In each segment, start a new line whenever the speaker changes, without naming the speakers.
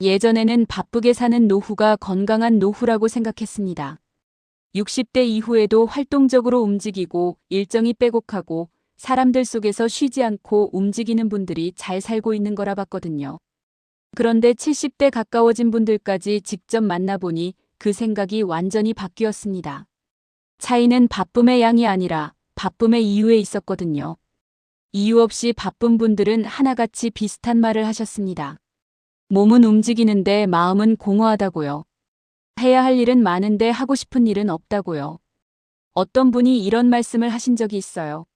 예전에는 바쁘게 사는 노후가 건강한 노후라고 생각했습니다. 60대 이후에도 활동적으로 움직이고 일정이 빼곡하고 사람들 속에서 쉬지 않고 움직이는 분들이 잘 살고 있는 거라 봤거든요. 그런데 70대 가까워진 분들까지 직접 만나보니 그 생각이 완전히 바뀌었습니다. 차이는 바쁨의 양이 아니라 바쁨의 이유에 있었거든요. 이유 없이 바쁜 분들은 하나같이 비슷한 말을 하셨습니다. 몸은 움직이는데 마음은 공허하다고요. 해야 할 일은 많은데 하고 싶은 일은 없다고요. 어떤 분이 이런 말씀을 하신 적이 있어요.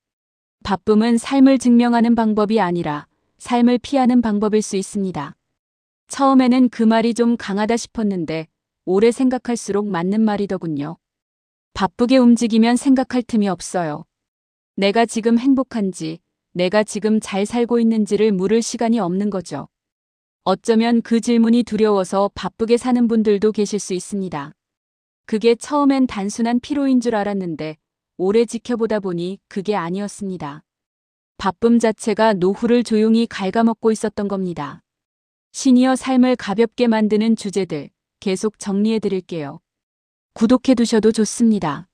바쁨은 삶을 증명하는 방법이 아니라 삶을 피하는 방법일 수 있습니다. 처음에는 그 말이 좀 강하다 싶었는데 오래 생각할수록 맞는 말이더군요. 바쁘게 움직이면 생각할 틈이 없어요. 내가 지금 행복한지, 내가 지금 잘 살고 있는지를 물을 시간이 없는 거죠. 어쩌면 그 질문이 두려워서 바쁘게 사는 분들도 계실 수 있습니다. 그게 처음엔 단순한 피로인 줄 알았는데 오래 지켜보다 보니 그게 아니었습니다. 바쁨 자체가 노후를 조용히 갉아먹고 있었던 겁니다. 시니어 삶을 가볍게 만드는 주제들 계속 정리해 드릴게요. 구독해 두셔도 좋습니다.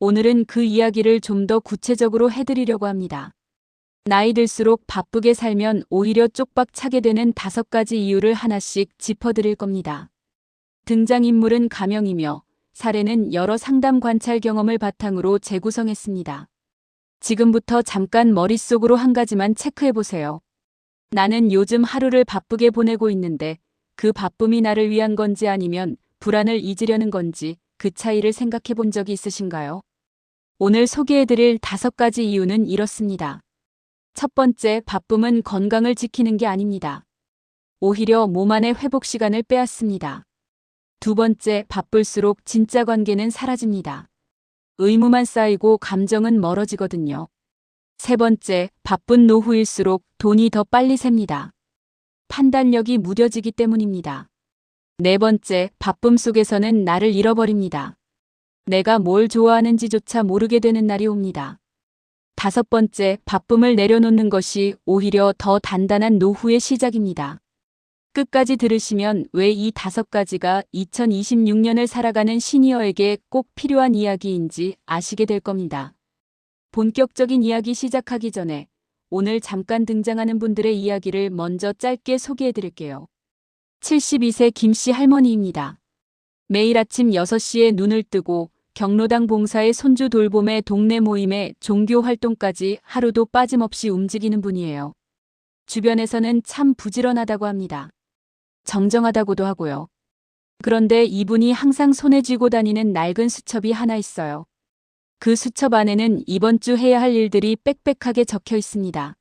오늘은 그 이야기를 좀 더 구체적으로 해드리려고 합니다. 나이 들수록 바쁘게 살면 오히려 쪽박 차게 되는 5가지 이유를 하나씩 짚어드릴 겁니다. 등장인물은 가명이며 사례는 여러 상담 관찰 경험을 바탕으로 재구성했습니다. 지금부터 잠깐 머릿속으로 한 가지만 체크해보세요. 나는 요즘 하루를 바쁘게 보내고 있는데 그 바쁨이 나를 위한 건지 아니면 불안을 잊으려는 건지 그 차이를 생각해 본 적이 있으신가요? 오늘 소개해드릴 5가지 이유는 이렇습니다. 첫 번째, 바쁨은 건강을 지키는 게 아닙니다. 오히려 몸 안의 회복 시간을 빼앗습니다. 두 번째, 바쁠수록 진짜 관계는 사라집니다. 의무만 쌓이고 감정은 멀어지거든요. 세 번째, 바쁜 노후일수록 돈이 더 빨리 셉니다. 판단력이 무뎌지기 때문입니다. 네 번째, 바쁨 속에서는 나를 잃어버립니다. 내가 뭘 좋아하는지조차 모르게 되는 날이 옵니다. 5번째, 바쁨을 내려놓는 것이 오히려 더 단단한 노후의 시작입니다. 끝까지 들으시면 왜 이 5가지가 2026년을 살아가는 시니어에게 꼭 필요한 이야기인지 아시게 될 겁니다. 본격적인 이야기 시작하기 전에 오늘 잠깐 등장하는 분들의 이야기를 먼저 짧게 소개해 드릴게요. 72세 김씨 할머니입니다. 매일 아침 6시에 눈을 뜨고 경로당 봉사에 손주 돌봄에 동네 모임에 종교 활동까지 하루도 빠짐없이 움직이는 분이에요. 주변에서는 참 부지런하다고 합니다. 정정하다고도 하고요. 그런데 이분이 항상 손에 쥐고 다니는 낡은 수첩이 하나 있어요. 그 수첩 안에는 이번 주 해야 할 일들이 빽빽하게 적혀 있습니다.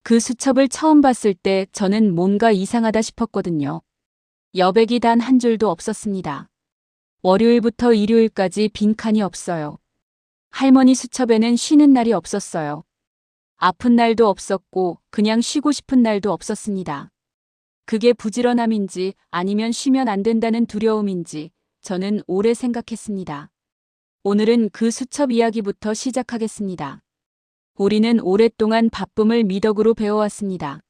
그 수첩을 처음 봤을 때 저는 뭔가 이상하다 싶었거든요. 여백이 단 한 줄도 없었습니다. 월요일부터 일요일까지 빈칸이 없어요. 할머니 수첩에는 쉬는 날이 없었어요. 아픈 날도 없었고 그냥 쉬고 싶은 날도 없었습니다. 그게 부지런함인지 아니면 쉬면 안 된다는 두려움인지 저는 오래 생각했습니다. 오늘은 그 수첩 이야기부터 시작하겠습니다. 우리는 오랫동안 바쁨을 미덕으로 배워왔습니다.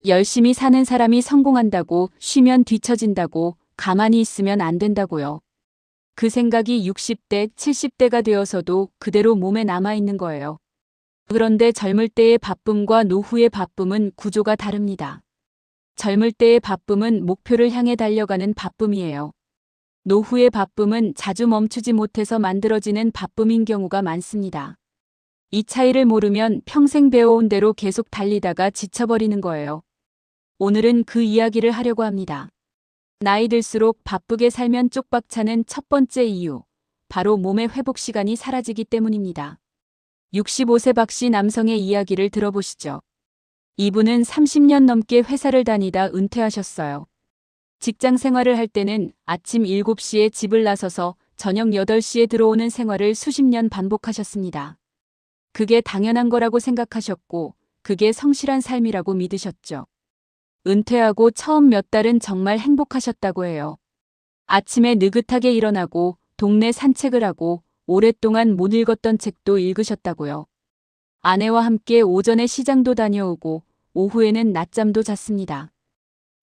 열심히 사는 사람이 성공한다고, 쉬면 뒤처진다고, 가만히 있으면 안 된다고요. 그 생각이 60대, 70대가 되어서도 그대로 몸에 남아있는 거예요. 그런데 젊을 때의 바쁨과 노후의 바쁨은 구조가 다릅니다. 젊을 때의 바쁨은 목표를 향해 달려가는 바쁨이에요. 노후의 바쁨은 자주 멈추지 못해서 만들어지는 바쁨인 경우가 많습니다. 이 차이를 모르면 평생 배워온 대로 계속 달리다가 지쳐버리는 거예요. 오늘은 그 이야기를 하려고 합니다. 나이 들수록 바쁘게 살면 쪽박차는 첫 번째 이유, 바로 몸의 회복 시간이 사라지기 때문입니다. 65세 박씨 남성의 이야기를 들어보시죠. 이분은 30년 넘게 회사를 다니다 은퇴하셨어요. 직장 생활을 할 때는 아침 7시에 집을 나서서 저녁 8시에 들어오는 생활을 수십 년 반복하셨습니다. 그게 당연한 거라고 생각하셨고, 그게 성실한 삶이라고 믿으셨죠. 은퇴하고 처음 몇 달은 정말 행복하셨다고 해요. 아침에 느긋하게 일어나고 동네 산책을 하고 오랫동안 못 읽었던 책도 읽으셨다고요. 아내와 함께 오전에 시장도 다녀오고 오후에는 낮잠도 잤습니다.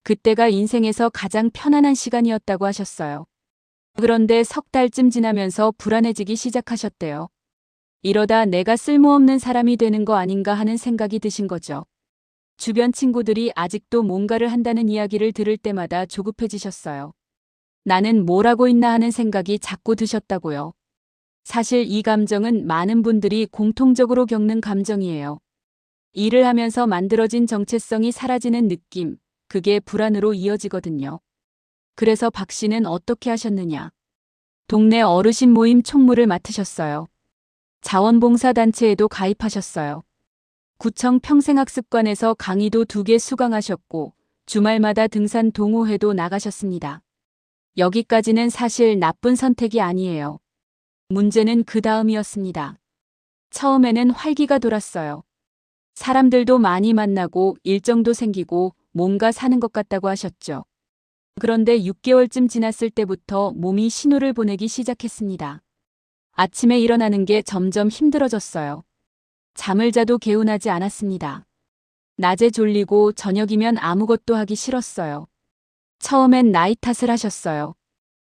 그때가 인생에서 가장 편안한 시간이었다고 하셨어요. 그런데 석 달쯤 지나면서 불안해지기 시작하셨대요. 이러다 내가 쓸모없는 사람이 되는 거 아닌가 하는 생각이 드신 거죠. 주변 친구들이 아직도 뭔가를 한다는 이야기를 들을 때마다 조급해지셨어요. 나는 뭘 하고 있나 하는 생각이 자꾸 드셨다고요. 사실 이 감정은 많은 분들이 공통적으로 겪는 감정이에요. 일을 하면서 만들어진 정체성이 사라지는 느낌, 그게 불안으로 이어지거든요. 그래서 박 씨는 어떻게 하셨느냐? 동네 어르신 모임 총무를 맡으셨어요. 자원봉사단체에도 가입하셨어요. 구청 평생학습관에서 강의도 2개 수강하셨고 주말마다 등산 동호회도 나가셨습니다. 여기까지는 사실 나쁜 선택이 아니에요. 문제는 그 다음이었습니다. 처음에는 활기가 돌았어요. 사람들도 많이 만나고 일정도 생기고 뭔가 사는 것 같다고 하셨죠. 그런데 6개월쯤 지났을 때부터 몸이 신호를 보내기 시작했습니다. 아침에 일어나는 게 점점 힘들어졌어요. 잠을 자도 개운하지 않았습니다. 낮에 졸리고 저녁이면 아무것도 하기 싫었어요. 처음엔 나이 탓을 하셨어요.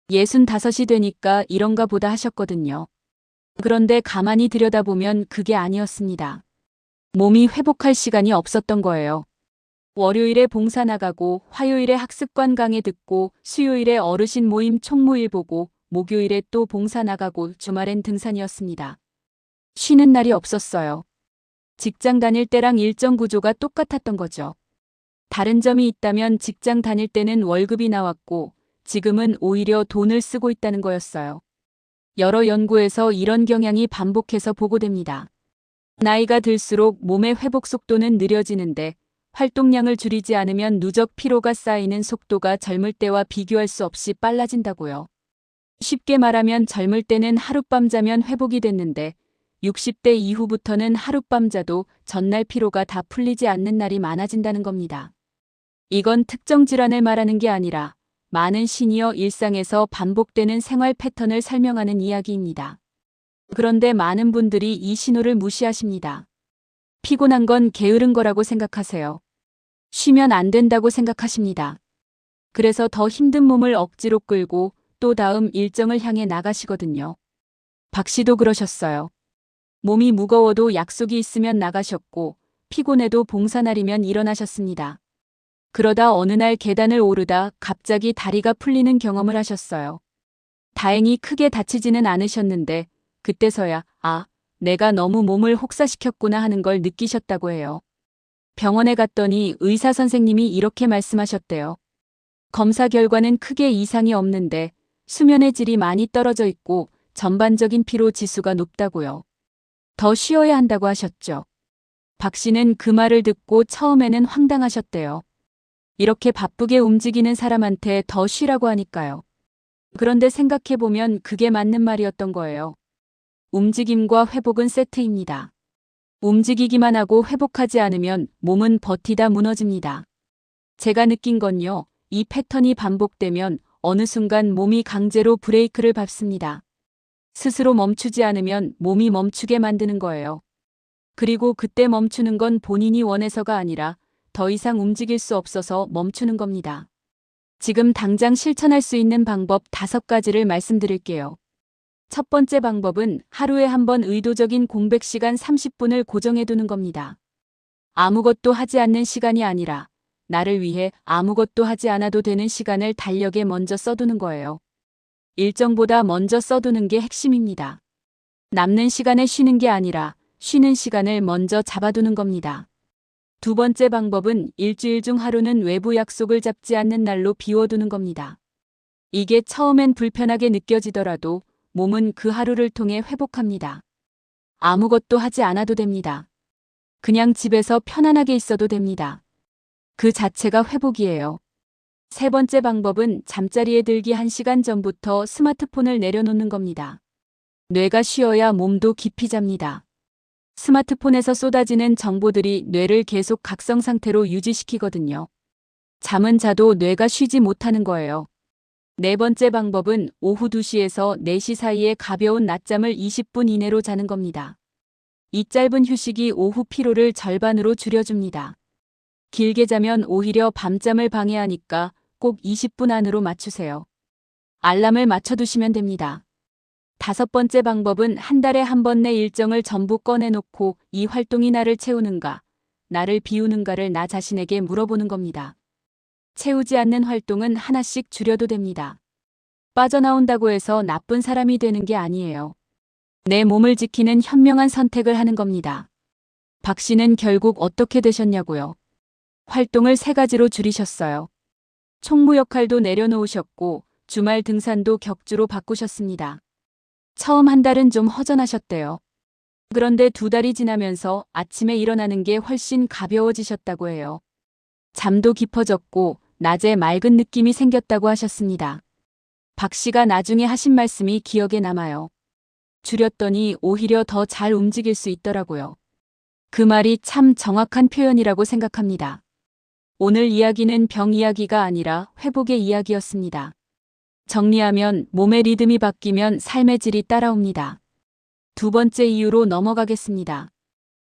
65이 되니까 이런가 보다 하셨거든요. 그런데 가만히 들여다보면 그게 아니었습니다. 몸이 회복할 시간이 없었던 거예요. 월요일에 봉사 나가고 화요일에 학습관 강의 듣고 수요일에 어르신 모임 총무일 보고 목요일에 또 봉사 나가고 주말엔 등산이었습니다. 쉬는 날이 없었어요. 직장 다닐 때랑 일정 구조가 똑같았던 거죠. 다른 점이 있다면 직장 다닐 때는 월급이 나왔고 지금은 오히려 돈을 쓰고 있다는 거였어요. 여러 연구에서 이런 경향이 반복해서 보고됩니다. 나이가 들수록 몸의 회복 속도는 느려지는데 활동량을 줄이지 않으면 누적 피로가 쌓이는 속도가 젊을 때와 비교할 수 없이 빨라진다고요. 쉽게 말하면 젊을 때는 하룻밤 자면 회복이 됐는데 60대 이후부터는 하룻밤 자도 전날 피로가 다 풀리지 않는 날이 많아진다는 겁니다. 이건 특정 질환을 말하는 게 아니라 많은 시니어 일상에서 반복되는 생활 패턴을 설명하는 이야기입니다. 그런데 많은 분들이 이 신호를 무시하십니다. 피곤한 건 게으른 거라고 생각하세요. 쉬면 안 된다고 생각하십니다. 그래서 더 힘든 몸을 억지로 끌고 또 다음 일정을 향해 나가시거든요. 박 씨도 그러셨어요. 몸이 무거워도 약속이 있으면 나가셨고 피곤해도 봉사날이면 일어나셨습니다. 그러다 어느 날 계단을 오르다 갑자기 다리가 풀리는 경험을 하셨어요. 다행히 크게 다치지는 않으셨는데 그때서야 내가 너무 몸을 혹사시켰구나 하는 걸 느끼셨다고 해요. 병원에 갔더니 의사 선생님이 이렇게 말씀하셨대요. 검사 결과는 크게 이상이 없는데 수면의 질이 많이 떨어져 있고 전반적인 피로 지수가 높다고요. 더 쉬어야 한다고 하셨죠. 박 씨는 그 말을 듣고 처음에는 황당하셨대요. 이렇게 바쁘게 움직이는 사람한테 더 쉬라고 하니까요. 그런데 생각해보면 그게 맞는 말이었던 거예요. 움직임과 회복은 세트입니다. 움직이기만 하고 회복하지 않으면 몸은 버티다 무너집니다. 제가 느낀 건요, 이 패턴이 반복되면 어느 순간 몸이 강제로 브레이크를 밟습니다. 스스로 멈추지 않으면 몸이 멈추게 만드는 거예요. 그리고 그때 멈추는 건 본인이 원해서가 아니라 더 이상 움직일 수 없어서 멈추는 겁니다. 지금 당장 실천할 수 있는 방법 5가지를 말씀드릴게요. 첫 번째 방법은 하루에 한 번 의도적인 공백 시간 30분을 고정해 두는 겁니다. 아무것도 하지 않는 시간이 아니라 나를 위해 아무것도 하지 않아도 되는 시간을 달력에 먼저 써두는 거예요. 일정보다 먼저 써두는 게 핵심입니다. 남는 시간에 쉬는 게 아니라 쉬는 시간을 먼저 잡아두는 겁니다. 두 번째 방법은 일주일 중 하루는 외부 약속을 잡지 않는 날로 비워두는 겁니다. 이게 처음엔 불편하게 느껴지더라도 몸은 그 하루를 통해 회복합니다. 아무것도 하지 않아도 됩니다. 그냥 집에서 편안하게 있어도 됩니다. 그 자체가 회복이에요. 세 번째 방법은 잠자리에 들기 1시간 전부터 스마트폰을 내려놓는 겁니다. 뇌가 쉬어야 몸도 깊이 잡니다. 스마트폰에서 쏟아지는 정보들이 뇌를 계속 각성 상태로 유지시키거든요. 잠은 자도 뇌가 쉬지 못하는 거예요. 네 번째 방법은 오후 2시에서 4시 사이에 가벼운 낮잠을 20분 이내로 자는 겁니다. 이 짧은 휴식이 오후 피로를 절반으로 줄여줍니다. 길게 자면 오히려 밤잠을 방해하니까 꼭 20분 안으로 맞추세요. 알람을 맞춰두시면 됩니다. 5번째 방법은 한 달에 한 번 내 일정을 전부 꺼내놓고 이 활동이 나를 채우는가, 나를 비우는가를 나 자신에게 물어보는 겁니다. 채우지 않는 활동은 하나씩 줄여도 됩니다. 빠져나온다고 해서 나쁜 사람이 되는 게 아니에요. 내 몸을 지키는 현명한 선택을 하는 겁니다. 박 씨는 결국 어떻게 되셨냐고요? 활동을 3가지로 줄이셨어요. 총무 역할도 내려놓으셨고 주말 등산도 격주로 바꾸셨습니다. 처음 한 달은 좀 허전하셨대요. 그런데 2달이 지나면서 아침에 일어나는 게 훨씬 가벼워지셨다고 해요. 잠도 깊어졌고 낮에 맑은 느낌이 생겼다고 하셨습니다. 박 씨가 나중에 하신 말씀이 기억에 남아요. 줄였더니 오히려 더 잘 움직일 수 있더라고요. 그 말이 참 정확한 표현이라고 생각합니다. 오늘 이야기는 병 이야기가 아니라 회복의 이야기였습니다. 정리하면 몸의 리듬이 바뀌면 삶의 질이 따라옵니다. 2번째 이유로 넘어가겠습니다.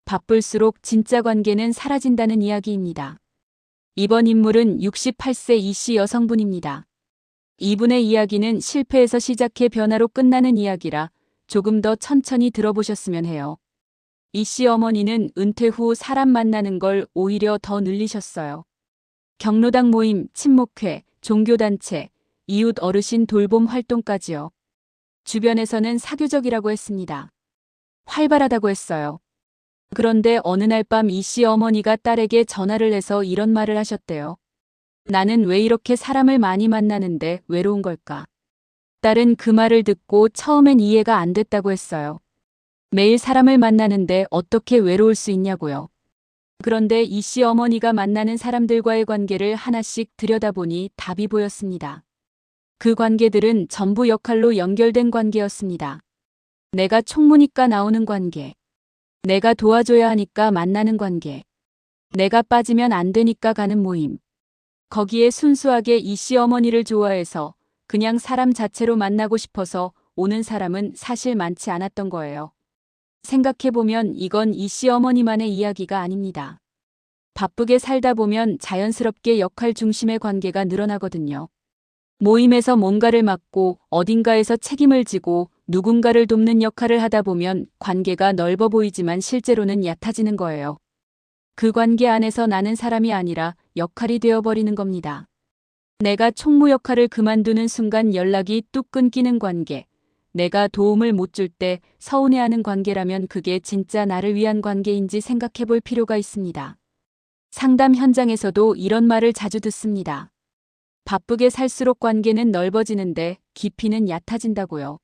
바쁠수록 진짜 관계는 사라진다는 이야기입니다. 이번 인물은 68세 이씨 여성분입니다. 이분의 이야기는 실패에서 시작해 변화로 끝나는 이야기라 조금 더 천천히 들어보셨으면 해요. 이씨 어머니는 은퇴 후 사람 만나는 걸 오히려 더 늘리셨어요. 경로당 모임, 친목회, 종교단체, 이웃 어르신 돌봄 활동까지요. 주변에서는 사교적이라고 했습니다. 활발하다고 했어요. 그런데 어느 날 밤 이씨 어머니가 딸에게 전화를 해서 이런 말을 하셨대요. 나는 왜 이렇게 사람을 많이 만나는데 외로운 걸까? 딸은 그 말을 듣고 처음엔 이해가 안 됐다고 했어요. 매일 사람을 만나는데 어떻게 외로울 수 있냐고요. 그런데 이씨 어머니가 만나는 사람들과의 관계를 하나씩 들여다보니 답이 보였습니다. 그 관계들은 전부 역할로 연결된 관계였습니다. 내가 총무니까 나오는 관계. 내가 도와줘야 하니까 만나는 관계. 내가 빠지면 안 되니까 가는 모임. 거기에 순수하게 이씨 어머니를 좋아해서 그냥 사람 자체로 만나고 싶어서 오는 사람은 사실 많지 않았던 거예요. 생각해보면 이건 이씨 어머니만의 이야기가 아닙니다. 바쁘게 살다 보면 자연스럽게 역할 중심의 관계가 늘어나거든요. 모임에서 뭔가를 맡고 어딘가에서 책임을 지고 누군가를 돕는 역할을 하다 보면 관계가 넓어 보이지만 실제로는 얕아지는 거예요. 그 관계 안에서 나는 사람이 아니라 역할이 되어버리는 겁니다. 내가 총무 역할을 그만두는 순간 연락이 뚝 끊기는 관계, 내가 도움을 못 줄 때 서운해하는 관계라면 그게 진짜 나를 위한 관계인지 생각해 볼 필요가 있습니다. 상담 현장에서도 이런 말을 자주 듣습니다. 바쁘게 살수록 관계는 넓어지는데 깊이는 얕아진다고요.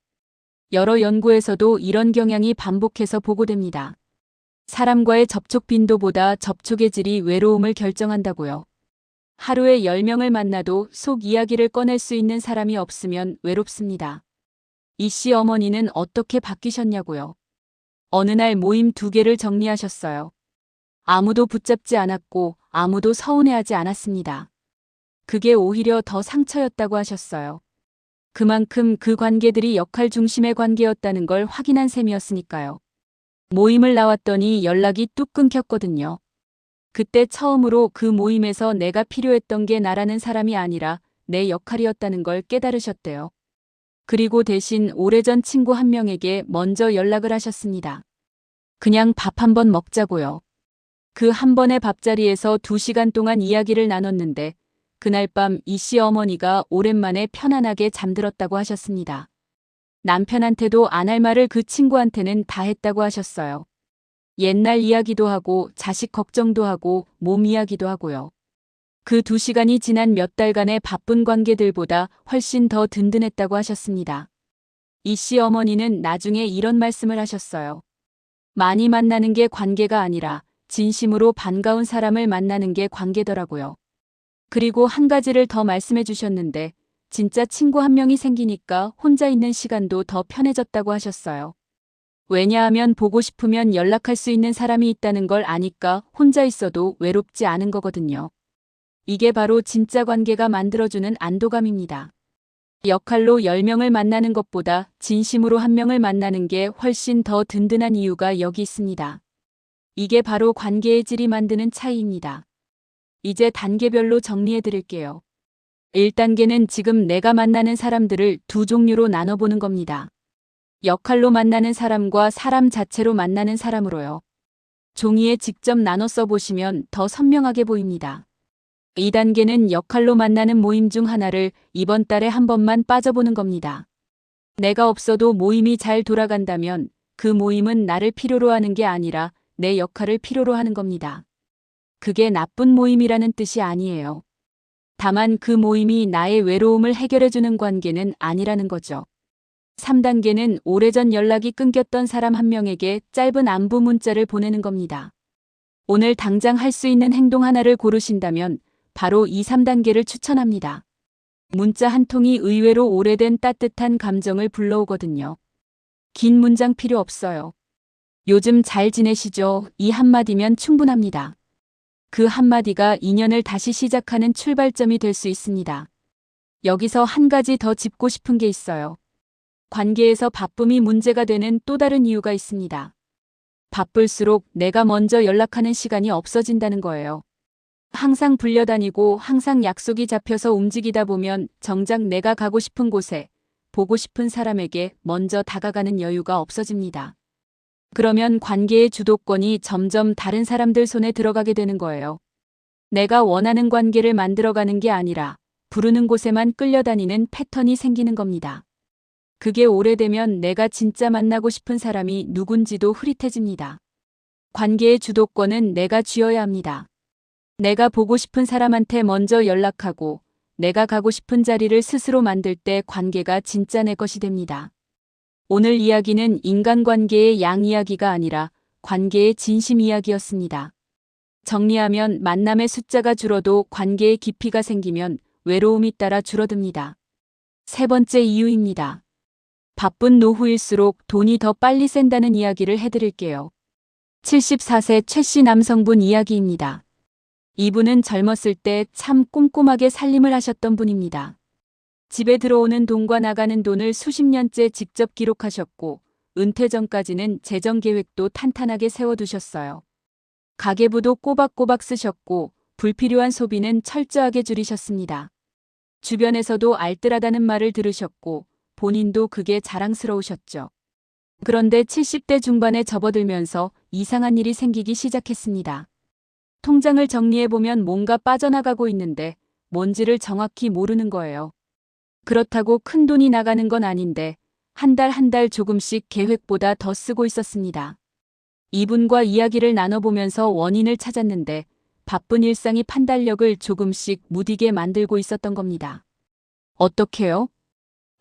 여러 연구에서도 이런 경향이 반복해서 보고됩니다. 사람과의 접촉 빈도보다 접촉의 질이 외로움을 결정한다고요. 하루에 10명을 만나도 속 이야기를 꺼낼 수 있는 사람이 없으면 외롭습니다. 이씨 어머니는 어떻게 바뀌셨냐고요. 어느 날 모임 2개를 정리하셨어요. 아무도 붙잡지 않았고 아무도 서운해하지 않았습니다. 그게 오히려 더 상처였다고 하셨어요. 그만큼 그 관계들이 역할 중심의 관계였다는 걸 확인한 셈이었으니까요. 모임을 나왔더니 연락이 뚝 끊겼거든요. 그때 처음으로 그 모임에서 내가 필요했던 게 나라는 사람이 아니라 내 역할이었다는 걸 깨달으셨대요. 그리고 대신 오래전 친구 한 명에게 먼저 연락을 하셨습니다. 그냥 밥 한 번 먹자고요. 그 한 번의 밥자리에서 2시간 동안 이야기를 나눴는데 그날 밤 이씨 어머니가 오랜만에 편안하게 잠들었다고 하셨습니다. 남편한테도 안 할 말을 그 친구한테는 다 했다고 하셨어요. 옛날 이야기도 하고 자식 걱정도 하고 몸 이야기도 하고요. 그 2시간이 지난 몇 달간의 바쁜 관계들보다 훨씬 더 든든했다고 하셨습니다. 이씨 어머니는 나중에 이런 말씀을 하셨어요. 많이 만나는 게 관계가 아니라 진심으로 반가운 사람을 만나는 게 관계더라고요. 그리고 한 가지를 더 말씀해 주셨는데 진짜 친구 한 명이 생기니까 혼자 있는 시간도 더 편해졌다고 하셨어요. 왜냐하면 보고 싶으면 연락할 수 있는 사람이 있다는 걸 아니까 혼자 있어도 외롭지 않은 거거든요. 이게 바로 진짜 관계가 만들어주는 안도감입니다. 역할로 10명을 만나는 것보다 진심으로 한 명을 만나는 게 훨씬 더 든든한 이유가 여기 있습니다. 이게 바로 관계의 질이 만드는 차이입니다. 이제 단계별로 정리해 드릴게요. 1단계는 지금 내가 만나는 사람들을 두 종류로 나눠보는 겁니다. 역할로 만나는 사람과 사람 자체로 만나는 사람으로요. 종이에 직접 나눠 써보시면 더 선명하게 보입니다. 2단계는 역할로 만나는 모임 중 하나를 이번 달에 한 번만 빠져보는 겁니다. 내가 없어도 모임이 잘 돌아간다면 그 모임은 나를 필요로 하는 게 아니라 내 역할을 필요로 하는 겁니다. 그게 나쁜 모임이라는 뜻이 아니에요. 다만 그 모임이 나의 외로움을 해결해주는 관계는 아니라는 거죠. 3단계는 오래전 연락이 끊겼던 사람 한 명에게 짧은 안부 문자를 보내는 겁니다. 오늘 당장 할 수 있는 행동 하나를 고르신다면 바로 이 3단계를 추천합니다. 문자 한 통이 의외로 오래된 따뜻한 감정을 불러오거든요. 긴 문장 필요 없어요. 요즘 잘 지내시죠? 이 한마디면 충분합니다. 그 한마디가 인연을 다시 시작하는 출발점이 될 수 있습니다. 여기서 한 가지 더 짚고 싶은 게 있어요. 관계에서 바쁨이 문제가 되는 또 다른 이유가 있습니다. 바쁠수록 내가 먼저 연락하는 시간이 없어진다는 거예요. 항상 불려다니고 항상 약속이 잡혀서 움직이다 보면 정작 내가 가고 싶은 곳에 보고 싶은 사람에게 먼저 다가가는 여유가 없어집니다. 그러면 관계의 주도권이 점점 다른 사람들 손에 들어가게 되는 거예요. 내가 원하는 관계를 만들어가는 게 아니라 부르는 곳에만 끌려다니는 패턴이 생기는 겁니다. 그게 오래되면 내가 진짜 만나고 싶은 사람이 누군지도 흐릿해집니다. 관계의 주도권은 내가 쥐어야 합니다. 내가 보고 싶은 사람한테 먼저 연락하고 내가 가고 싶은 자리를 스스로 만들 때 관계가 진짜 내 것이 됩니다. 오늘 이야기는 인간관계의 양 이야기가 아니라 관계의 진심 이야기였습니다. 정리하면 만남의 숫자가 줄어도 관계의 깊이가 생기면 외로움이 따라 줄어듭니다. 세 번째 이유입니다. 바쁜 노후일수록 돈이 더 빨리 샌다는 이야기를 해드릴게요. 74세 최 씨 남성분 이야기입니다. 이분은 젊었을 때 참 꼼꼼하게 살림을 하셨던 분입니다. 집에 들어오는 돈과 나가는 돈을 수십 년째 직접 기록하셨고 은퇴 전까지는 재정 계획도 탄탄하게 세워두셨어요. 가계부도 꼬박꼬박 쓰셨고 불필요한 소비는 철저하게 줄이셨습니다. 주변에서도 알뜰하다는 말을 들으셨고 본인도 그게 자랑스러우셨죠. 그런데 70대 중반에 접어들면서 이상한 일이 생기기 시작했습니다. 통장을 정리해보면 뭔가 빠져나가고 있는데 뭔지를 정확히 모르는 거예요. 그렇다고 큰 돈이 나가는 건 아닌데 한 달 한 달 조금씩 계획보다 더 쓰고 있었습니다. 이분과 이야기를 나눠보면서 원인을 찾았는데 바쁜 일상이 판단력을 조금씩 무디게 만들고 있었던 겁니다. 어떻게요?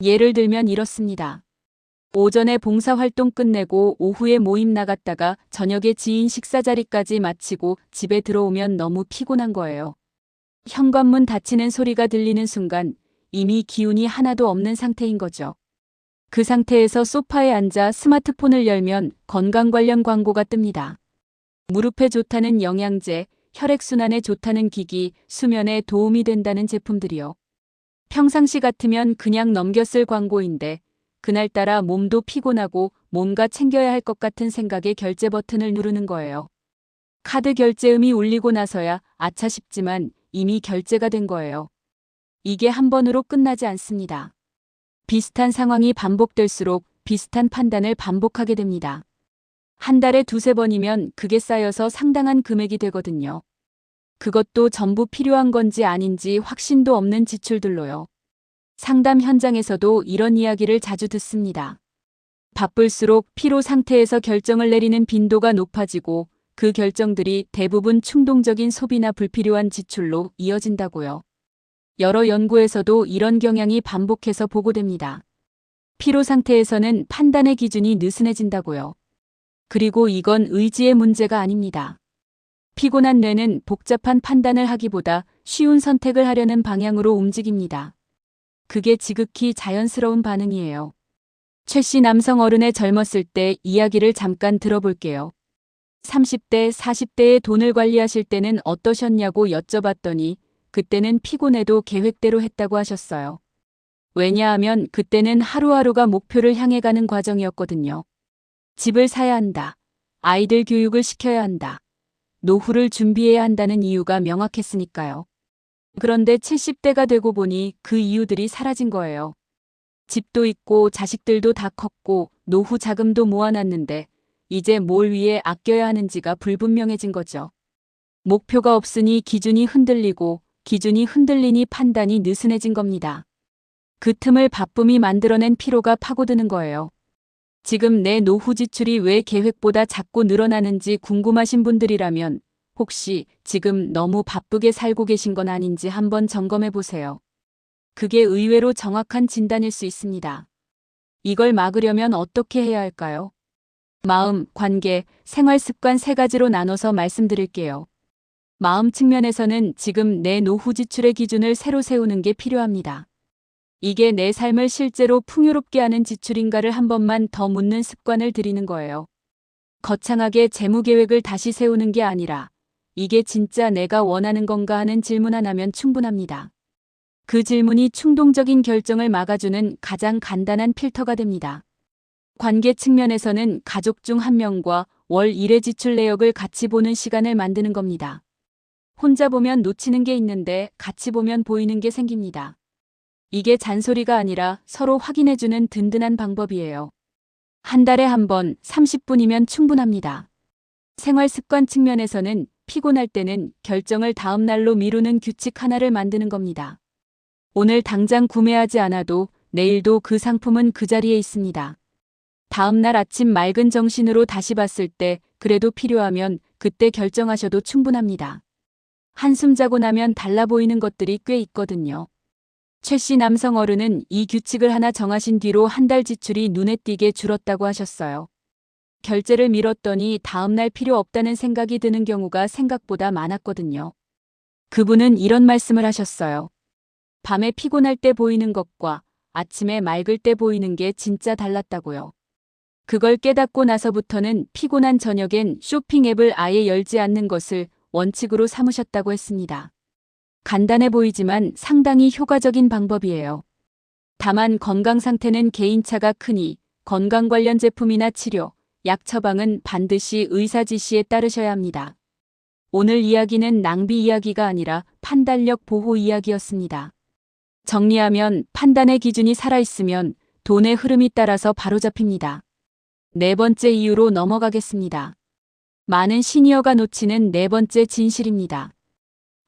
예를 들면 이렇습니다. 오전에 봉사활동 끝내고 오후에 모임 나갔다가 저녁에 지인 식사 자리까지 마치고 집에 들어오면 너무 피곤한 거예요. 현관문 닫히는 소리가 들리는 순간 이미 기운이 하나도 없는 상태인 거죠. 그 상태에서 소파에 앉아 스마트폰을 열면 건강 관련 광고가 뜹니다. 무릎에 좋다는 영양제, 혈액순환에 좋다는 기기, 수면에 도움이 된다는 제품들이요. 평상시 같으면 그냥 넘겼을 광고인데 그날따라 몸도 피곤하고 뭔가 챙겨야 할 것 같은 생각에 결제 버튼을 누르는 거예요. 카드 결제음이 울리고 나서야 아차 싶지만 이미 결제가 된 거예요. 이게 한 번으로 끝나지 않습니다. 비슷한 상황이 반복될수록 비슷한 판단을 반복하게 됩니다. 한 달에 두세 번이면 그게 쌓여서 상당한 금액이 되거든요. 그것도 전부 필요한 건지 아닌지 확신도 없는 지출들로요. 상담 현장에서도 이런 이야기를 자주 듣습니다. 바쁠수록 피로 상태에서 결정을 내리는 빈도가 높아지고 그 결정들이 대부분 충동적인 소비나 불필요한 지출로 이어진다고요. 여러 연구에서도 이런 경향이 반복해서 보고됩니다. 피로 상태에서는 판단의 기준이 느슨해진다고요. 그리고 이건 의지의 문제가 아닙니다. 피곤한 뇌는 복잡한 판단을 하기보다 쉬운 선택을 하려는 방향으로 움직입니다. 그게 지극히 자연스러운 반응이에요. 최 씨 남성 어른의 젊었을 때 이야기를 잠깐 들어볼게요. 30대, 40대의 돈을 관리하실 때는 어떠셨냐고 여쭤봤더니 그때는 피곤해도 계획대로 했다고 하셨어요. 왜냐하면 그때는 하루하루가 목표를 향해 가는 과정이었거든요. 집을 사야 한다. 아이들 교육을 시켜야 한다. 노후를 준비해야 한다는 이유가 명확했으니까요. 그런데 70대가 되고 보니 그 이유들이 사라진 거예요. 집도 있고 자식들도 다 컸고 노후 자금도 모아놨는데 이제 뭘 위해 아껴야 하는지가 불분명해진 거죠. 목표가 없으니 기준이 흔들리고 기준이 흔들리니 판단이 느슨해진 겁니다. 그 틈을 바쁨이 만들어낸 피로가 파고드는 거예요. 지금 내 노후 지출이 왜 계획보다 자꾸 늘어나는지 궁금하신 분들이라면 혹시 지금 너무 바쁘게 살고 계신 건 아닌지 한번 점검해 보세요. 그게 의외로 정확한 진단일 수 있습니다. 이걸 막으려면 어떻게 해야 할까요? 마음, 관계, 생활 습관 세 가지로 나눠서 말씀드릴게요. 마음 측면에서는 지금 내 노후 지출의 기준을 새로 세우는 게 필요합니다. 이게 내 삶을 실제로 풍요롭게 하는 지출인가를 한 번만 더 묻는 습관을 들이는 거예요. 거창하게 재무 계획을 다시 세우는 게 아니라 이게 진짜 내가 원하는 건가 하는 질문 하나면 충분합니다. 그 질문이 충동적인 결정을 막아주는 가장 간단한 필터가 됩니다. 관계 측면에서는 가족 중 한 명과 월 1회 지출 내역을 같이 보는 시간을 만드는 겁니다. 혼자 보면 놓치는 게 있는데 같이 보면 보이는 게 생깁니다. 이게 잔소리가 아니라 서로 확인해주는 든든한 방법이에요. 한 달에 한 번 30분이면 충분합니다. 생활 습관 측면에서는 피곤할 때는 결정을 다음 날로 미루는 규칙 하나를 만드는 겁니다. 오늘 당장 구매하지 않아도 내일도 그 상품은 그 자리에 있습니다. 다음 날 아침 맑은 정신으로 다시 봤을 때 그래도 필요하면 그때 결정하셔도 충분합니다. 한숨 자고 나면 달라 보이는 것들이 꽤 있거든요. 최 씨 남성 어른은 이 규칙을 하나 정하신 뒤로 한 달 지출이 눈에 띄게 줄었다고 하셨어요. 결제를 미뤘더니 다음 날 필요 없다는 생각이 드는 경우가 생각보다 많았거든요. 그분은 이런 말씀을 하셨어요. 밤에 피곤할 때 보이는 것과 아침에 맑을 때 보이는 게 진짜 달랐다고요. 그걸 깨닫고 나서부터는 피곤한 저녁엔 쇼핑 앱을 아예 열지 않는 것을 원칙으로 삼으셨다고 했습니다. 간단해 보이지만 상당히 효과적인 방법이에요. 다만 건강 상태는 개인차가 크니 건강 관련 제품이나 치료, 약 처방은 반드시 의사 지시에 따르셔야 합니다. 오늘 이야기는 낭비 이야기가 아니라 판단력 보호 이야기였습니다. 정리하면 판단의 기준이 살아있으면 돈의 흐름이 따라서 바로잡힙니다. 네 번째 이유로 넘어가겠습니다. 많은 시니어가 놓치는 네 번째 진실입니다.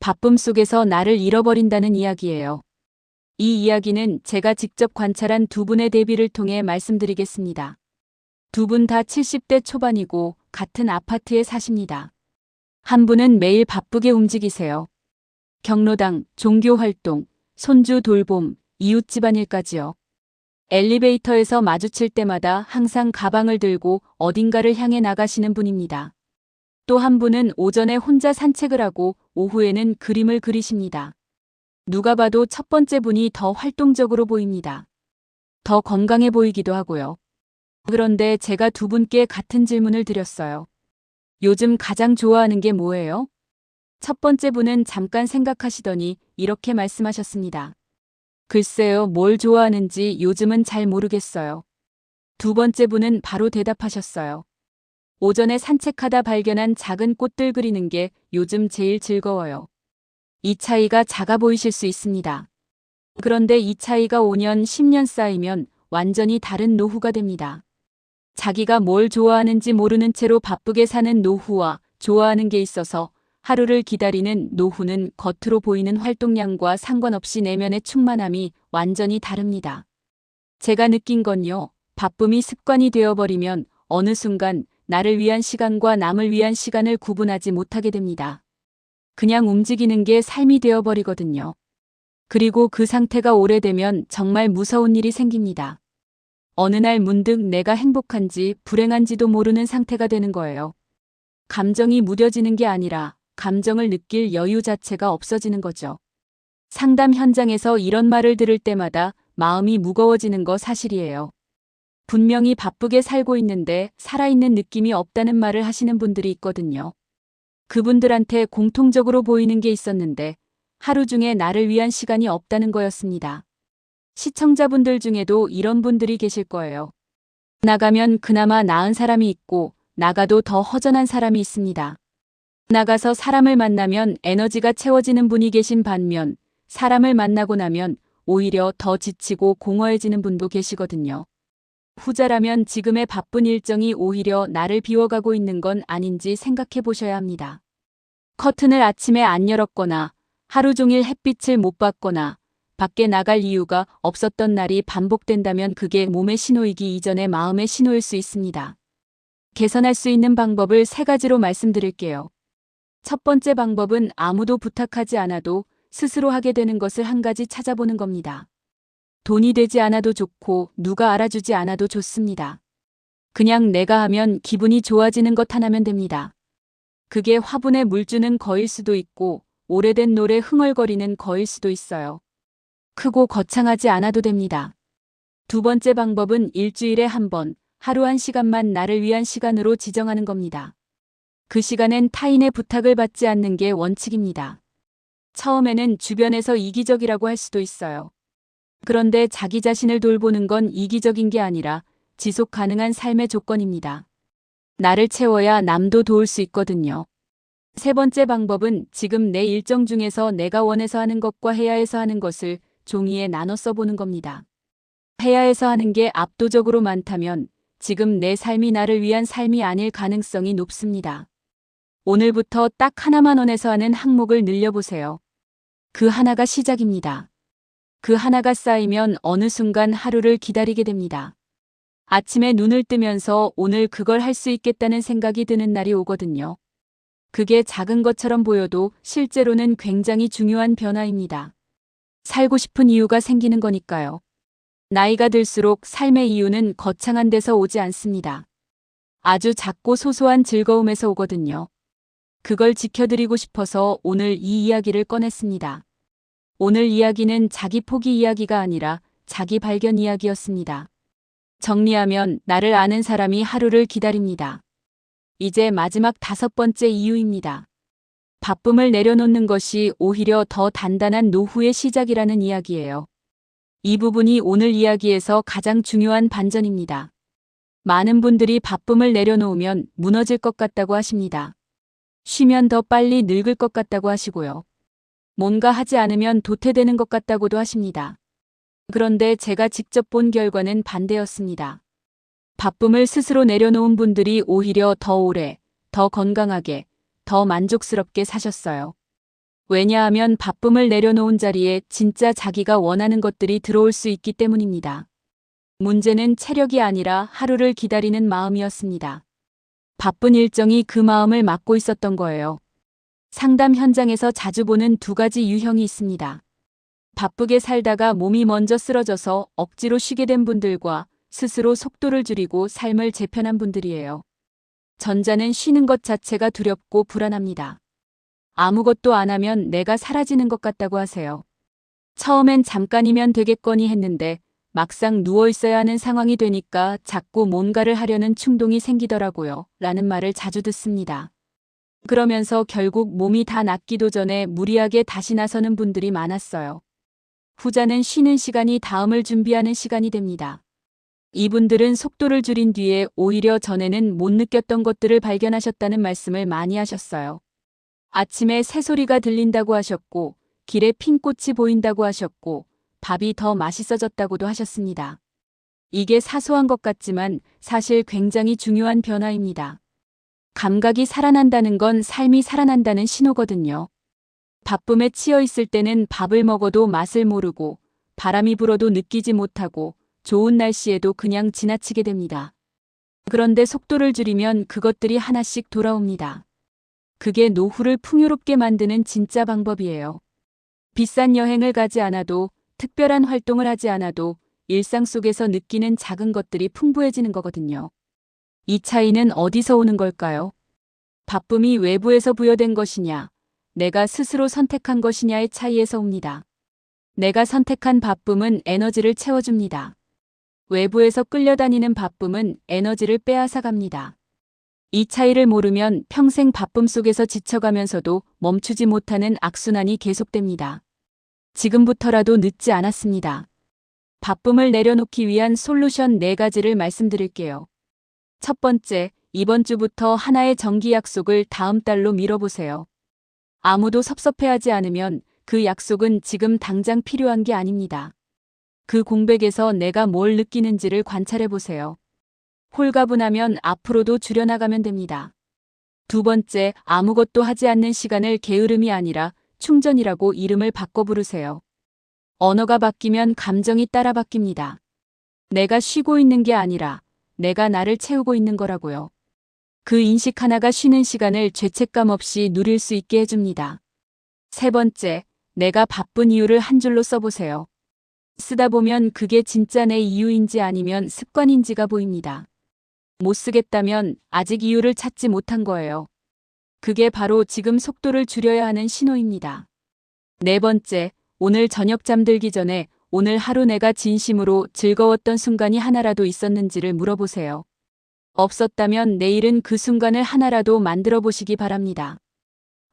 바쁨 속에서 나를 잃어버린다는 이야기예요. 이 이야기는 제가 직접 관찰한 두 분의 대비를 통해 말씀드리겠습니다. 두 분 다 70대 초반이고 같은 아파트에 사십니다. 한 분은 매일 바쁘게 움직이세요. 경로당, 종교활동, 손주 돌봄, 이웃 집안일까지요. 엘리베이터에서 마주칠 때마다 항상 가방을 들고 어딘가를 향해 나가시는 분입니다. 또 한 분은 오전에 혼자 산책을 하고 오후에는 그림을 그리십니다. 누가 봐도 첫 번째 분이 더 활동적으로 보입니다. 더 건강해 보이기도 하고요. 그런데 제가 두 분께 같은 질문을 드렸어요. 요즘 가장 좋아하는 게 뭐예요? 첫 번째 분은 잠깐 생각하시더니 이렇게 말씀하셨습니다. 글쎄요, 뭘 좋아하는지 요즘은 잘 모르겠어요. 두 번째 분은 바로 대답하셨어요. 오전에 산책하다 발견한 작은 꽃들 그리는 게 요즘 제일 즐거워요. 이 차이가 작아 보이실 수 있습니다. 그런데 이 차이가 5년, 10년 쌓이면 완전히 다른 노후가 됩니다. 자기가 뭘 좋아하는지 모르는 채로 바쁘게 사는 노후와 좋아하는 게 있어서 하루를 기다리는 노후는 겉으로 보이는 활동량과 상관없이 내면의 충만함이 완전히 다릅니다. 제가 느낀 건요, 바쁨이 습관이 되어버리면 어느 순간 나를 위한 시간과 남을 위한 시간을 구분하지 못하게 됩니다. 그냥 움직이는 게 삶이 되어버리거든요. 그리고 그 상태가 오래되면 정말 무서운 일이 생깁니다. 어느 날 문득 내가 행복한지 불행한지도 모르는 상태가 되는 거예요. 감정이 무뎌지는 게 아니라 감정을 느낄 여유 자체가 없어지는 거죠. 상담 현장에서 이런 말을 들을 때마다 마음이 무거워지는 거 사실이에요. 분명히 바쁘게 살고 있는데 살아있는 느낌이 없다는 말을 하시는 분들이 있거든요. 그분들한테 공통적으로 보이는 게 있었는데 하루 중에 나를 위한 시간이 없다는 거였습니다. 시청자분들 중에도 이런 분들이 계실 거예요. 나가면 그나마 나은 사람이 있고 나가도 더 허전한 사람이 있습니다. 나가서 사람을 만나면 에너지가 채워지는 분이 계신 반면 사람을 만나고 나면 오히려 더 지치고 공허해지는 분도 계시거든요. 후자라면 지금의 바쁜 일정이 오히려 나를 비워가고 있는 건 아닌지 생각해 보셔야 합니다. 커튼을 아침에 안 열었거나 하루 종일 햇빛을 못 봤거나 밖에 나갈 이유가 없었던 날이 반복된다면 그게 몸의 신호이기 이전에 마음의 신호일 수 있습니다. 개선할 수 있는 방법을 3가지로 말씀드릴게요. 첫 번째 방법은 아무도 부탁하지 않아도 스스로 하게 되는 것을 한 가지 찾아보는 겁니다. 돈이 되지 않아도 좋고 누가 알아주지 않아도 좋습니다. 그냥 내가 하면 기분이 좋아지는 것 하나면 됩니다. 그게 화분에 물 주는 거일 수도 있고 오래된 노래 흥얼거리는 거일 수도 있어요. 크고 거창하지 않아도 됩니다. 두 번째 방법은 일주일에 한 번, 하루 1시간만 나를 위한 시간으로 지정하는 겁니다. 그 시간엔 타인의 부탁을 받지 않는 게 원칙입니다. 처음에는 주변에서 이기적이라고 할 수도 있어요. 그런데 자기 자신을 돌보는 건 이기적인 게 아니라 지속 가능한 삶의 조건입니다. 나를 채워야 남도 도울 수 있거든요. 세 번째 방법은 지금 내 일정 중에서 내가 원해서 하는 것과 해야 해서 하는 것을 종이에 나눠 써보는 겁니다. 해야 해서 하는 게 압도적으로 많다면 지금 내 삶이 나를 위한 삶이 아닐 가능성이 높습니다. 오늘부터 딱 하나만 원해서 하는 항목을 늘려보세요. 그 하나가 시작입니다. 그 하나가 쌓이면 어느 순간 하루를 기다리게 됩니다. 아침에 눈을 뜨면서 오늘 그걸 할 수 있겠다는 생각이 드는 날이 오거든요. 그게 작은 것처럼 보여도 실제로는 굉장히 중요한 변화입니다. 살고 싶은 이유가 생기는 거니까요. 나이가 들수록 삶의 이유는 거창한 데서 오지 않습니다. 아주 작고 소소한 즐거움에서 오거든요. 그걸 지켜드리고 싶어서 오늘 이 이야기를 꺼냈습니다. 오늘 이야기는 자기 포기 이야기가 아니라 자기 발견 이야기였습니다. 정리하면 나를 아는 사람이 하루를 기다립니다. 이제 마지막 5번째 이유입니다. 바쁨을 내려놓는 것이 오히려 더 단단한 노후의 시작이라는 이야기예요. 이 부분이 오늘 이야기에서 가장 중요한 반전입니다. 많은 분들이 바쁨을 내려놓으면 무너질 것 같다고 하십니다. 쉬면 더 빨리 늙을 것 같다고 하시고요. 뭔가 하지 않으면 도태되는 것 같다고도 하십니다. 그런데 제가 직접 본 결과는 반대였습니다. 바쁨을 스스로 내려놓은 분들이 오히려 더 오래, 더 건강하게, 더 만족스럽게 사셨어요. 왜냐하면 바쁨을 내려놓은 자리에 진짜 자기가 원하는 것들이 들어올 수 있기 때문입니다. 문제는 체력이 아니라 하루를 기다리는 마음이었습니다. 바쁜 일정이 그 마음을 막고 있었던 거예요. 상담 현장에서 자주 보는 2가지 유형이 있습니다. 바쁘게 살다가 몸이 먼저 쓰러져서 억지로 쉬게 된 분들과 스스로 속도를 줄이고 삶을 재편한 분들이에요. 전자는 쉬는 것 자체가 두렵고 불안합니다. 아무것도 안 하면 내가 사라지는 것 같다고 하세요. 처음엔 잠깐이면 되겠거니 했는데 막상 누워 있어야 하는 상황이 되니까 자꾸 뭔가를 하려는 충동이 생기더라고요. 라는 말을 자주 듣습니다. 그러면서 결국 몸이 다 낫기도 전에 무리하게 다시 나서는 분들이 많았어요. 후자는 쉬는 시간이 다음을 준비하는 시간이 됩니다. 이분들은 속도를 줄인 뒤에 오히려 전에는 못 느꼈던 것들을 발견하셨다는 말씀을 많이 하셨어요. 아침에 새소리가 들린다고 하셨고, 길에 핀 꽃이 보인다고 하셨고, 밥이 더 맛있어졌다고도 하셨습니다. 이게 사소한 것 같지만 사실 굉장히 중요한 변화입니다. 감각이 살아난다는 건 삶이 살아난다는 신호거든요. 바쁨에 치여 있을 때는 밥을 먹어도 맛을 모르고 바람이 불어도 느끼지 못하고 좋은 날씨에도 그냥 지나치게 됩니다. 그런데 속도를 줄이면 그것들이 하나씩 돌아옵니다. 그게 노후를 풍요롭게 만드는 진짜 방법이에요. 비싼 여행을 가지 않아도 특별한 활동을 하지 않아도 일상 속에서 느끼는 작은 것들이 풍부해지는 거거든요. 이 차이는 어디서 오는 걸까요? 바쁨이 외부에서 부여된 것이냐, 내가 스스로 선택한 것이냐의 차이에서 옵니다. 내가 선택한 바쁨은 에너지를 채워줍니다. 외부에서 끌려다니는 바쁨은 에너지를 빼앗아 갑니다. 이 차이를 모르면 평생 바쁨 속에서 지쳐가면서도 멈추지 못하는 악순환이 계속됩니다. 지금부터라도 늦지 않았습니다. 바쁨을 내려놓기 위한 솔루션 4가지를 말씀드릴게요. 첫 번째, 이번 주부터 하나의 정기 약속을 다음 달로 미뤄보세요. 아무도 섭섭해하지 않으면 그 약속은 지금 당장 필요한 게 아닙니다. 그 공백에서 내가 뭘 느끼는지를 관찰해보세요. 홀가분하면 앞으로도 줄여나가면 됩니다. 두 번째, 아무것도 하지 않는 시간을 게으름이 아니라 충전이라고 이름을 바꿔 부르세요. 언어가 바뀌면 감정이 따라 바뀝니다. 내가 쉬고 있는 게 아니라 내가 나를 채우고 있는 거라고요. 그 인식 하나가 쉬는 시간을 죄책감 없이 누릴 수 있게 해줍니다. 세 번째, 내가 바쁜 이유를 한 줄로 써보세요. 쓰다 보면 그게 진짜 내 이유인지 아니면 습관인지가 보입니다. 못 쓰겠다면 아직 이유를 찾지 못한 거예요. 그게 바로 지금 속도를 줄여야 하는 신호입니다. 네 번째, 오늘 저녁 잠들기 전에 오늘 하루 내가 진심으로 즐거웠던 순간이 하나라도 있었는지를 물어보세요. 없었다면 내일은 그 순간을 하나라도 만들어 보시기 바랍니다.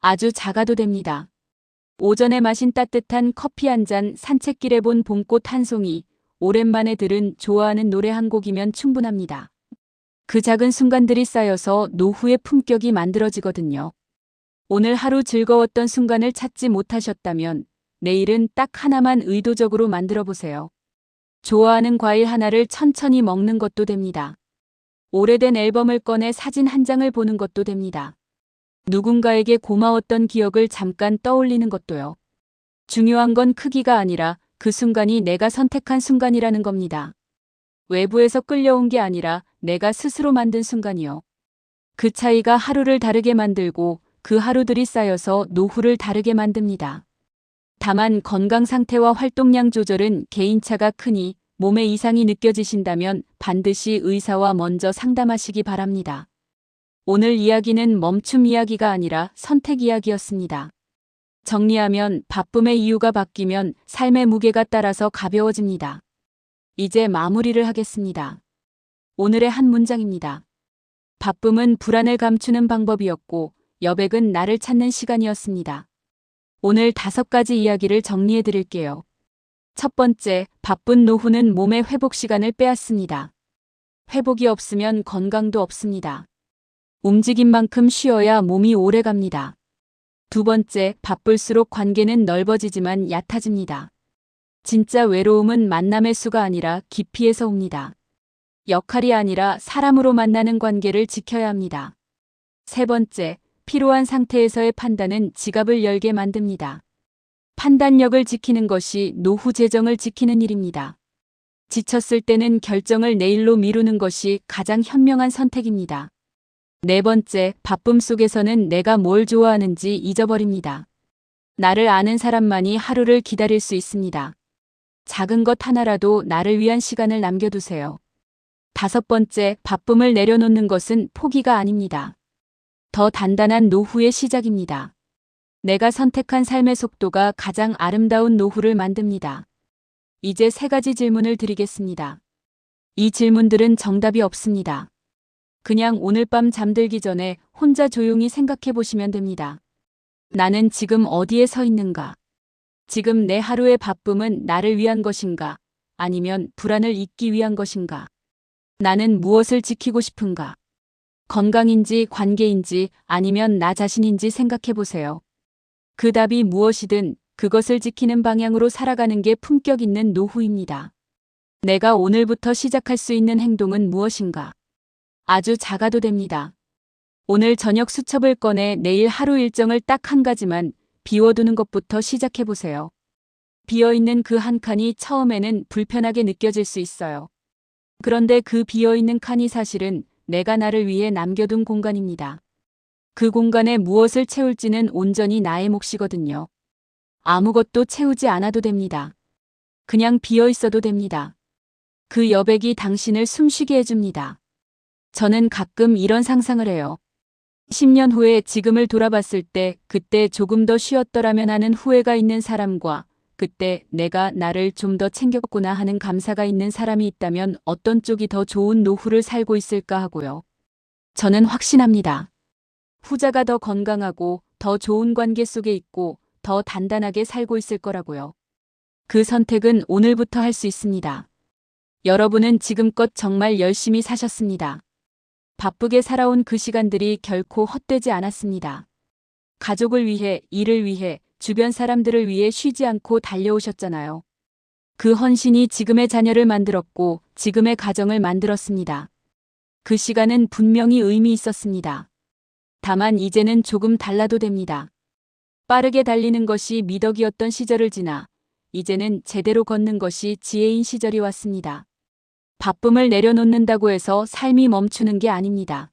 아주 작아도 됩니다. 오전에 마신 따뜻한 커피 한 잔, 산책길에 본 봄꽃 한 송이, 오랜만에 들은 좋아하는 노래 한 곡이면 충분합니다. 그 작은 순간들이 쌓여서 노후의 품격이 만들어지거든요. 오늘 하루 즐거웠던 순간을 찾지 못하셨다면 내일은 딱 하나만 의도적으로 만들어 보세요. 좋아하는 과일 하나를 천천히 먹는 것도 됩니다. 오래된 앨범을 꺼내 사진 한 장을 보는 것도 됩니다. 누군가에게 고마웠던 기억을 잠깐 떠올리는 것도요. 중요한 건 크기가 아니라 그 순간이 내가 선택한 순간이라는 겁니다. 외부에서 끌려온 게 아니라 내가 스스로 만든 순간이요. 그 차이가 하루를 다르게 만들고 그 하루들이 쌓여서 노후를 다르게 만듭니다. 다만 건강 상태와 활동량 조절은 개인차가 크니 몸에 이상이 느껴지신다면 반드시 의사와 먼저 상담하시기 바랍니다. 오늘 이야기는 멈춤 이야기가 아니라 선택 이야기였습니다. 정리하면 바쁨의 이유가 바뀌면 삶의 무게가 따라서 가벼워집니다. 이제 마무리를 하겠습니다. 오늘의 한 문장입니다. 바쁨은 불안을 감추는 방법이었고 여백은 나를 찾는 시간이었습니다. 오늘 5가지 이야기를 정리해 드릴게요. 첫 번째, 바쁜 노후는 몸의 회복 시간을 빼앗습니다. 회복이 없으면 건강도 없습니다. 움직인 만큼 쉬어야 몸이 오래 갑니다. 두 번째, 바쁠수록 관계는 넓어지지만 얕아집니다. 진짜 외로움은 만남의 수가 아니라 깊이에서 옵니다. 역할이 아니라 사람으로 만나는 관계를 지켜야 합니다. 세 번째, 피로한 상태에서의 판단은 지갑을 열게 만듭니다. 판단력을 지키는 것이 노후 재정을 지키는 일입니다. 지쳤을 때는 결정을 내일로 미루는 것이 가장 현명한 선택입니다. 네 번째, 바쁨 속에서는 내가 뭘 좋아하는지 잊어버립니다. 나를 아는 사람만이 하루를 기다릴 수 있습니다. 작은 것 하나라도 나를 위한 시간을 남겨두세요. 다섯 번째, 바쁨을 내려놓는 것은 포기가 아닙니다. 더 단단한 노후의 시작입니다. 내가 선택한 삶의 속도가 가장 아름다운 노후를 만듭니다. 이제 3가지 질문을 드리겠습니다. 이 질문들은 정답이 없습니다. 그냥 오늘 밤 잠들기 전에 혼자 조용히 생각해 보시면 됩니다. 나는 지금 어디에 서 있는가? 지금 내 하루의 바쁨은 나를 위한 것인가? 아니면 불안을 잊기 위한 것인가? 나는 무엇을 지키고 싶은가? 건강인지 관계인지 아니면 나 자신인지 생각해 보세요. 그 답이 무엇이든 그것을 지키는 방향으로 살아가는 게 품격 있는 노후입니다. 내가 오늘부터 시작할 수 있는 행동은 무엇인가? 아주 작아도 됩니다. 오늘 저녁 수첩을 꺼내 내일 하루 일정을 딱 1가지만 비워두는 것부터 시작해 보세요. 비어있는 그 한 칸이 처음에는 불편하게 느껴질 수 있어요. 그런데 그 비어있는 칸이 사실은 내가 나를 위해 남겨둔 공간입니다. 그 공간에 무엇을 채울지는 온전히 나의 몫이거든요. 아무것도 채우지 않아도 됩니다. 그냥 비어 있어도 됩니다. 그 여백이 당신을 숨쉬게 해줍니다. 저는 가끔 이런 상상을 해요. 10년 후에 지금을 돌아봤을 때 그때 조금 더 쉬었더라면 하는 후회가 있는 사람과 그때 내가 나를 좀 더 챙겼구나 하는 감사가 있는 사람이 있다면 어떤 쪽이 더 좋은 노후를 살고 있을까 하고요. 저는 확신합니다. 후자가 더 건강하고 더 좋은 관계 속에 있고 더 단단하게 살고 있을 거라고요. 그 선택은 오늘부터 할 수 있습니다. 여러분은 지금껏 정말 열심히 사셨습니다. 바쁘게 살아온 그 시간들이 결코 헛되지 않았습니다. 가족을 위해, 일을 위해, 주변 사람들을 위해 쉬지 않고 달려오셨잖아요. 그 헌신이 지금의 자녀를 만들었고 지금의 가정을 만들었습니다. 그 시간은 분명히 의미 있었습니다. 다만 이제는 조금 달라도 됩니다. 빠르게 달리는 것이 미덕이었던 시절을 지나 이제는 제대로 걷는 것이 지혜인 시절이 왔습니다. 바쁨을 내려놓는다고 해서 삶이 멈추는 게 아닙니다.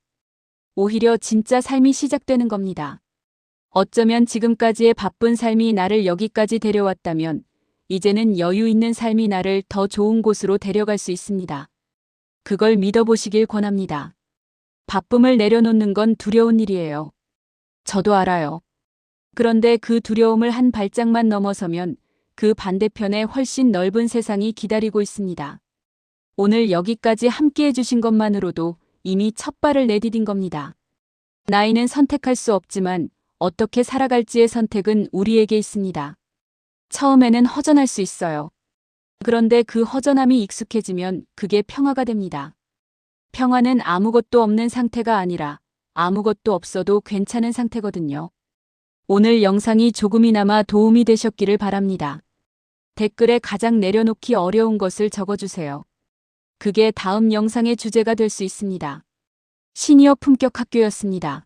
오히려 진짜 삶이 시작되는 겁니다. 어쩌면 지금까지의 바쁜 삶이 나를 여기까지 데려왔다면 이제는 여유 있는 삶이 나를 더 좋은 곳으로 데려갈 수 있습니다. 그걸 믿어보시길 권합니다. 바쁨을 내려놓는 건 두려운 일이에요. 저도 알아요. 그런데 그 두려움을 한 발짝만 넘어서면 그 반대편에 훨씬 넓은 세상이 기다리고 있습니다. 오늘 여기까지 함께 해주신 것만으로도 이미 첫 발을 내디딘 겁니다. 나이는 선택할 수 없지만 어떻게 살아갈지의 선택은 우리에게 있습니다. 처음에는 허전할 수 있어요. 그런데 그 허전함이 익숙해지면 그게 평화가 됩니다. 평화는 아무것도 없는 상태가 아니라 아무것도 없어도 괜찮은 상태거든요. 오늘 영상이 조금이나마 도움이 되셨기를 바랍니다. 댓글에 가장 내려놓기 어려운 것을 적어주세요. 그게 다음 영상의 주제가 될 수 있습니다. 시니어 품격 학교였습니다.